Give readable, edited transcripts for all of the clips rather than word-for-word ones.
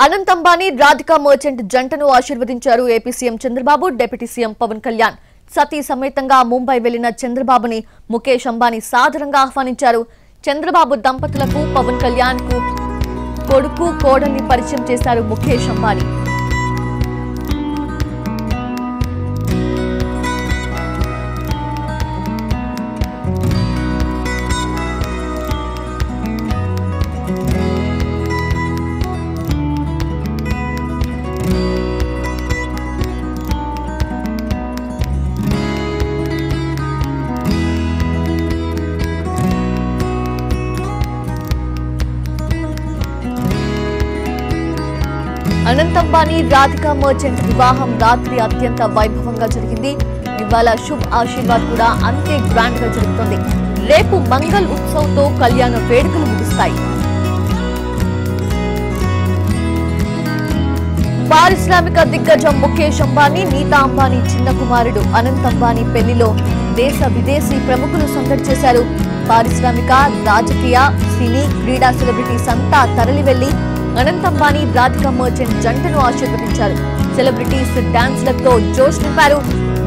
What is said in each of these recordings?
అనంత్ అంబానీ రాధికా మర్చెంట్ జంటను ఆశీర్వదించారు AP CM Chandrababu. Deputy CM Pawan Kalyan సతీ సమేతంగా ముంబై వెళ్లిన చంద్రబాబుని ముఖేష్ అంబానీ సాదరంగా ఆహ్వానించారు. చంద్రబాబు దంపతులకు పవన్ కళ్యాణ్ కు కొడుకు కోడల్ని పరిచయం చేశారు ముఖేష్ అంబానీ. అనంత్ అంబానీ రాధికా మర్చెంట్ వివాహం రాత్రి అత్యంత వైభవంగా జరిగింది. ఇవాళ శుభ్ ఆశీర్వాద్ కూడా అంతే గ్రాండ్ గా జరుగుతుంది. రేపు మంగళ్ ఉత్సవ్ తో కళ్యాణ వేడుకలు ముగుస్తాయి. పారిశ్రామిక దిగ్గజం ముఖేష్ అంబానీ, నీతా అంబానీ చిన్న కుమారుడు అనంత్ అంబానీ పెళ్లిలో దేశ విదేశీ ప్రముఖులు సందడి చేశారు. పారిశ్రామిక, రాజకీయ, సినీ, క్రీడా సెలబ్రిటీస్ అంతా తరలి వెళ్లి అనంత్ అంబానీ రాధికా మర్చెంట్ జంటను ఆశీర్వదించారు. సెలబ్రిటీస్ డాన్స్లతో జోష్ నింపారు.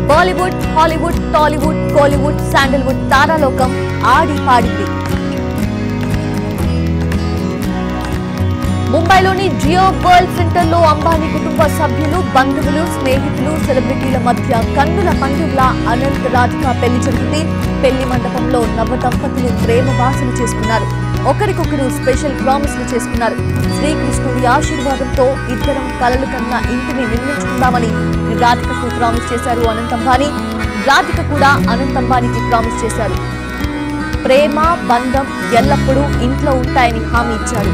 బాలీవుడ్, హాలీవుడ్, టాలీవుడ్, కోలీవుడ్, శాండల్వుడ్ తారాలోకం ఆడి పాడింది. ముంబైలోని జియో వరల్డ్ సెంటర్ లో అంబానీ కుటుంబ సభ్యులు, బంధువులు, స్నేహితులు, సెలబ్రిటీల మధ్య కన్నుల పండుగలా అనంత్ రాధికా పెళ్లి జరిగింది. పెళ్లి మండపంలో నవ దంపతులు ప్రేమ వాసన చేసుకున్నారు. ఒకరికొకరు స్పెషల్ ప్రామిస్లు చేసుకున్నారు. శ్రీకృష్ణుడి ఆశీర్వాదంతో ఇద్దరం కలలు కన్నా ఇంటిని నిర్మించుకుందామని రాధికకు ప్రామిస్ చేశారు అనంత్ అంబానీ. రాధిక కూడా అనంత్ అంబానీకి ప్రామిస్ చేశారు. ప్రేమ, బంధం ఎల్లప్పుడూ ఇంట్లో ఉంటాయని హామీ ఇచ్చారు.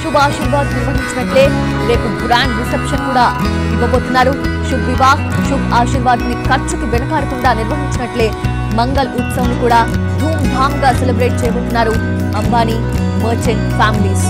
శుభ ఆశీర్వాద్ నిర్వహించినట్లే రేపు గ్రాండ్ రిసెప్షన్ కూడా ఇవ్వబోతున్నారు. శుభ్ వివాహ్, శుభ్ ఆశీర్వాద్ ని ఖర్చుకి వెనకాడకుండా నిర్వహించినట్లే మంగళ్ ఉత్సవ్ ని కూడా ధూమ్ ధామ్ గా సెలబ్రేట్ చేయబోతున్నారు అంబానీ మర్చెంట్ ఫ్యామిలీస్.